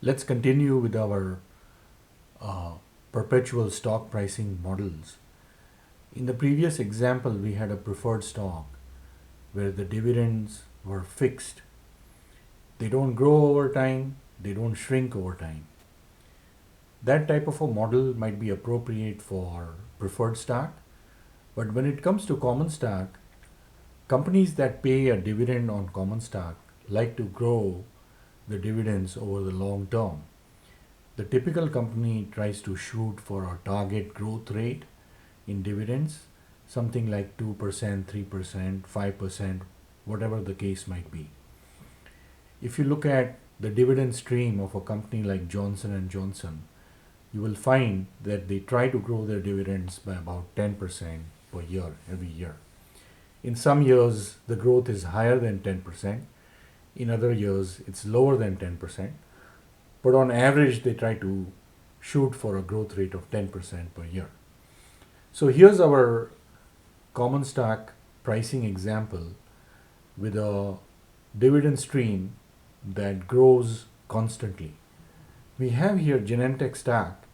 Let's continue with our uh, perpetual stock pricing models. In the previous example, we had a preferred stock where the dividends were fixed. They don't grow over time, they don't shrink over time. That type of a model might be appropriate for preferred stock, but when it comes to common stock, companies that pay a dividend on common stock like to grow the dividends over the long term. The typical company tries to shoot for a target growth rate in dividends, something like 2%, 3%, 5%, whatever the case might be. If you look at the dividend stream of a company like Johnson and Johnson, you will find that they try to grow their dividends by about 10% per year every year. In some years, the growth is higher than 10%. In other years, it's lower than 10%. But on average, they try to shoot for a growth rate of 10% per year. So here's our common stock pricing example with a dividend stream that grows constantly. We have here Genentech stock,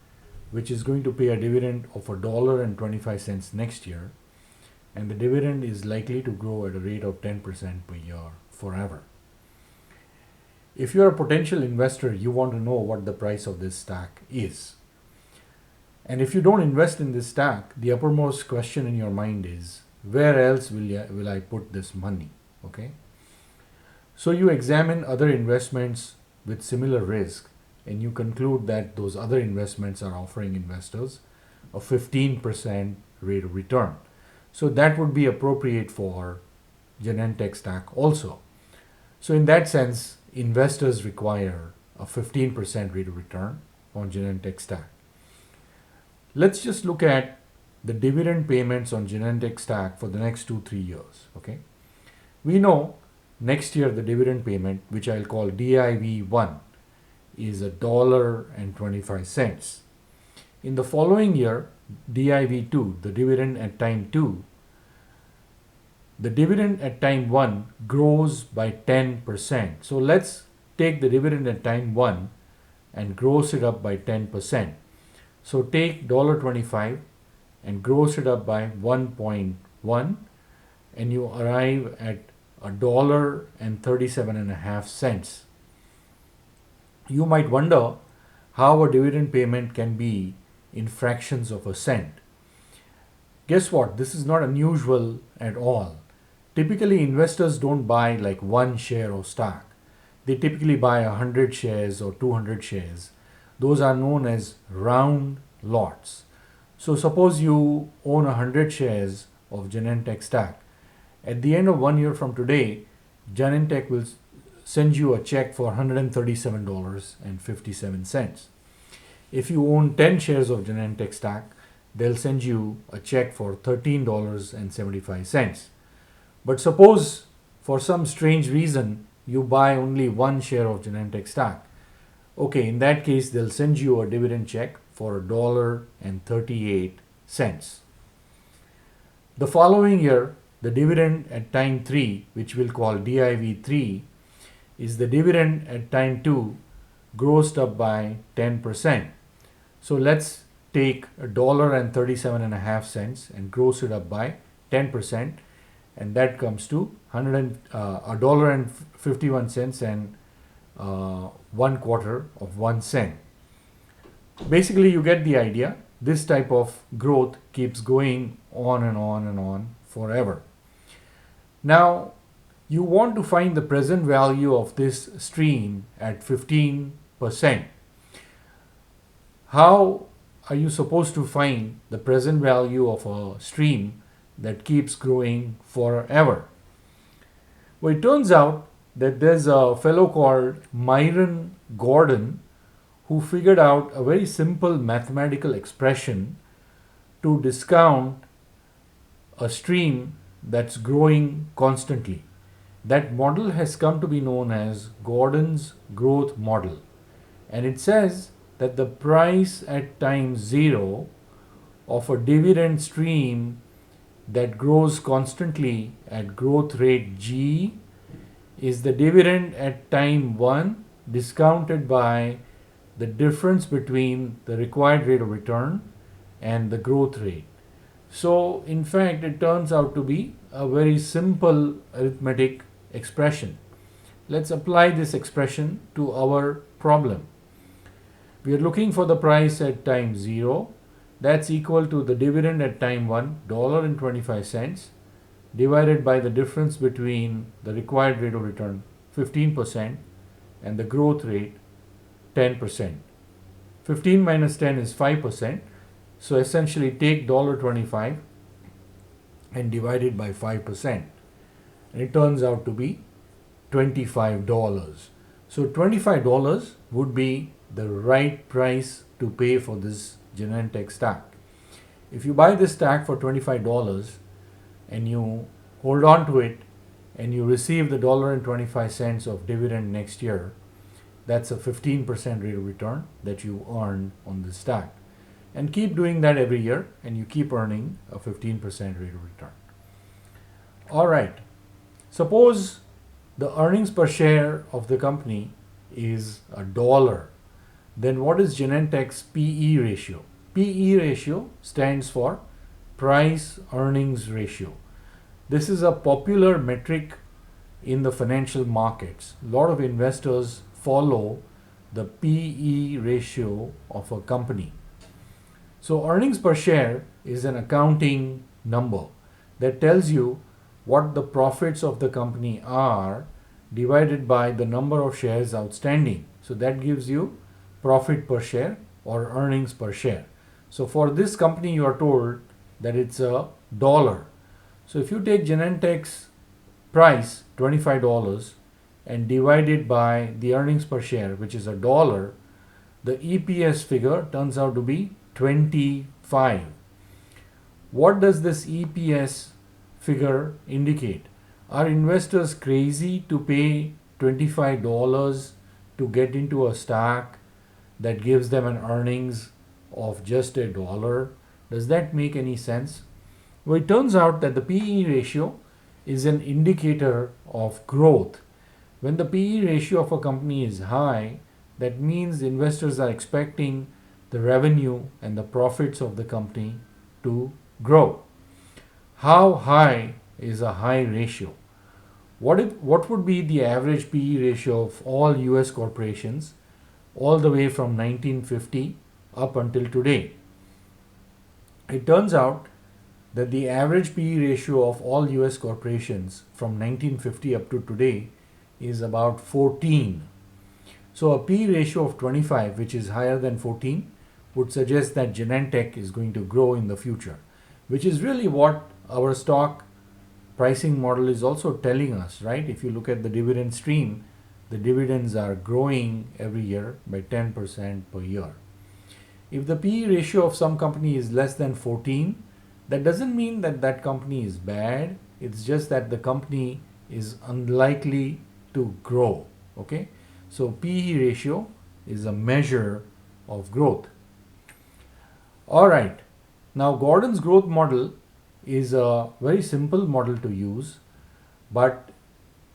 which is going to pay a dividend of $1.25 next year, and the dividend is likely to grow at a rate of 10% per year forever. If you're a potential investor, you want to know what the price of this stock is. And if you don't invest in this stock, the uppermost question in your mind is, where else will I put this money? Okay? So you examine other investments with similar risk and you conclude that those other investments are offering investors a 15% rate of return. So that would be appropriate for Genentech stock also. So in that sense, investors require a 15% rate of return on Genentech stock. Let's just look at the dividend payments on Genentech stock for the next 2-3 years. Okay, we know next year the dividend payment, which I'll call DIV1, is $1.25. In the following year, DIV2, the dividend at time 2, the dividend at time 1 grows by 10%. So let's take the dividend at time 1 and gross it up by 10%. So take $1.25 and gross it up by 1.1 and you arrive at $1.37.5. You might wonder how a dividend payment can be in fractions of a cent. Guess what? This is not unusual at all. Typically, investors don't buy like one share of stock. They typically buy 100 shares or 200 shares. Those are known as round lots. So suppose you own 100 shares of Genentech stock. At the end of 1 year from today, Genentech will send you a check for $137.57. If you own 10 shares of Genentech stock, they'll send you a check for $13.75. But suppose for some strange reason you buy only one share of Genentech stock. Okay, in that case, they'll send you a dividend check for $1.38. The following year, the dividend at time 3, which we'll call DIV3, is the dividend at time 2 grossed up by 10%. So let's take $1.37.5 and gross it up by 10%, and that comes to $1.51 and 1/4 of 1 cent. Basically, you get the idea. This type of growth keeps going on and on and on forever. Now, you want to find the present value of this stream at 15%. How are you supposed to find the present value of a stream that keeps growing forever? Well, it turns out that there's a fellow called Myron Gordon who figured out a very simple mathematical expression to discount a stream that's growing constantly. That model has come to be known as Gordon's growth model. And it says that the price at time 0 of a dividend stream that grows constantly at growth rate G is the dividend at time 1 discounted by the difference between the required rate of return and the growth rate. So in fact, it turns out to be a very simple arithmetic expression. Let's apply this expression to our problem. We are looking for the price at time 0. That's equal to the dividend at time 1, $1.25, divided by the difference between the required rate of return, 15%, and the growth rate, 10%. 15 minus 10 is 5%. So essentially take $1.25 and divide it by 5%. And it turns out to be $25. So $25 would be the right price to pay for this Genentech stack. If you buy this stack for $25 and you hold on to it and you receive the $1.25 of dividend next year, that's a 15% rate of return that you earn on this stack. And keep doing that every year and you keep earning a 15% rate of return. All right. Suppose the earnings per share of the company is $1. Then what is Genentech's PE ratio? PE ratio stands for price earnings ratio. This is a popular metric in the financial markets. A lot of investors follow the PE ratio of a company. So earnings per share is an accounting number that tells you what the profits of the company are divided by the number of shares outstanding. So that gives you profit per share or earnings per share. So for this company, you are told that it's $1. So if you take Genentech's price, $25, and divide it by the earnings per share, which is $1, the EPS figure turns out to be 25. What does this EPS figure indicate? Are investors crazy to pay $25 to get into a stock that gives them an earnings of just $1? Does that make any sense? Well, it turns out that the PE ratio is an indicator of growth. When the PE ratio of a company is high, that means investors are expecting the revenue and the profits of the company to grow. How high is a high ratio? What would be the average PE ratio of all US corporations all the way from 1950 up until today? It turns out that the average PE ratio of all US corporations from 1950 up to today is about 14. So a PE ratio of 25, which is higher than 14, would suggest that Genentech is going to grow in the future, which is really what our stock pricing model is also telling us, right? If you look at the dividend stream, the dividends are growing every year by 10% per year. If the PE ratio of some company is less than 14, that doesn't mean that that company is bad. It's just that the company is unlikely to grow, okay? So PE ratio is a measure of growth. All right. Now Gordon's growth model is a very simple model to use, but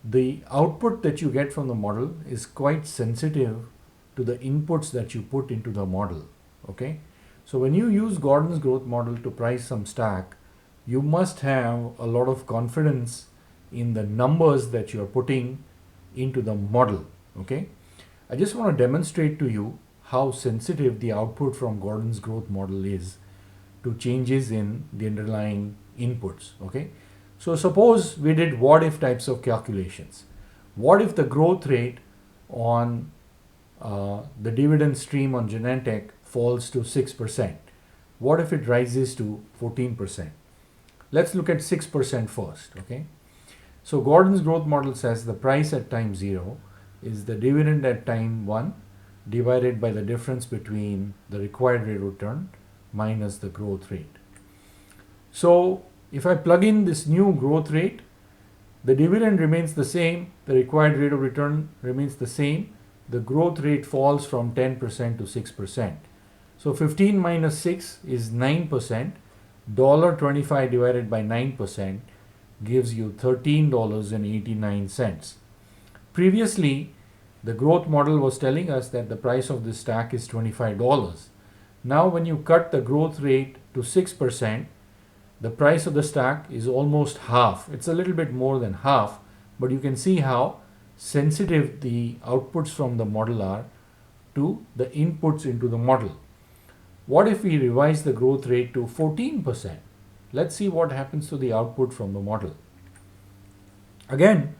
the output that you get from the model is quite sensitive to the inputs that you put into the model, okay? So when you use Gordon's growth model to price some stock, you must have a lot of confidence in the numbers that you're putting into the model, okay? I just want to demonstrate to you how sensitive the output from Gordon's growth model is to changes in the underlying inputs, okay? So suppose we did what if types of calculations. What if the growth rate on the dividend stream on Genentech falls to 6%? What if it rises to 14%? Let's look at 6% first, okay? So Gordon's growth model says the price at time 0 is the dividend at time 1 divided by the difference between the required rate of return minus the growth rate. So if I plug in this new growth rate, the dividend remains the same, the required rate of return remains the same, the growth rate falls from 10% to 6%. So 15 minus 6 is 9%. $1.25 divided by 9% gives you $13.89. Previously, The growth model was telling us that the price of this stack is $25. Now when you cut the growth rate to 6%, the price of the stack is almost half. It's a little bit more than half, but you can see how sensitive the outputs from the model are to the inputs into the model. What if we revise the growth rate to 14%? Let's see what happens to the output from the model. Again,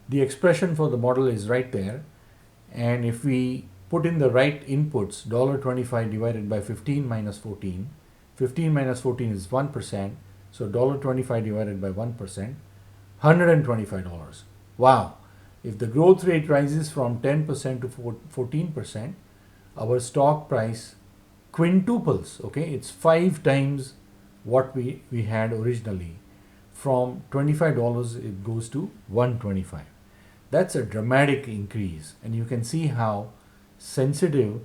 the expression for the model is right there, and if we put in the right inputs, $25 divided by 15 minus 14, 15 minus 14 is 1%, so $25 divided by 1%, $125. Wow! If the growth rate rises from 10% to 14%, our stock price quintuples, okay? It's 5 times what we had originally. From $25, it goes to $125. That's a dramatic increase, and you can see how sensitive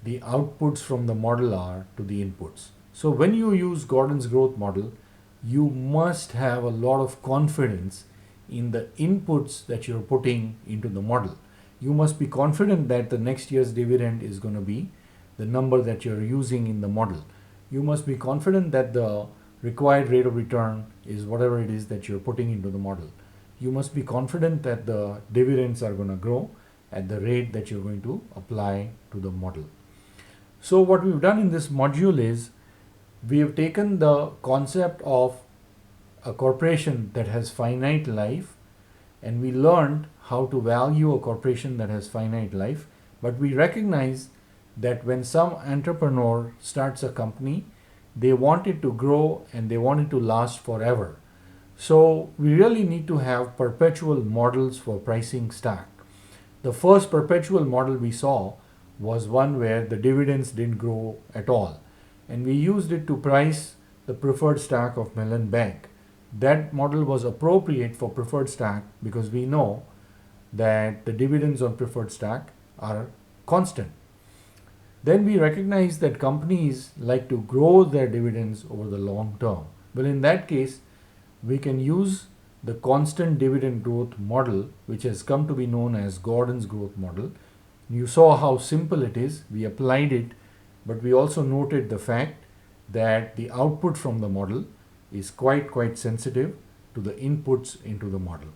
the outputs from the model are to the inputs. So when you use Gordon's growth model, you must have a lot of confidence in the inputs that you're putting into the model. You must be confident that the next year's dividend is going to be the number that you're using in the model. You must be confident that the required rate of return is whatever it is that you're putting into the model. You must be confident that the dividends are going to grow at the rate that you're going to apply to the model. So what we've done in this module is we have taken the concept of a corporation that has finite life, and we learned how to value a corporation that has finite life, but we recognize that when some entrepreneur starts a company, they want it to grow and they want it to last forever. So we really need to have perpetual models for pricing stack. The first perpetual model we saw was one where the dividends didn't grow at all, and we used it to price the preferred stack of Mellon Bank. That model was appropriate for preferred stack because we know that the dividends on preferred stack are constant. Then we recognize that companies like to grow their dividends over the long term. Well, in that case, we can use the constant dividend growth model, which has come to be known as Gordon's growth model. You saw how simple it is. We applied it, but we also noted the fact that the output from the model is quite sensitive to the inputs into the model.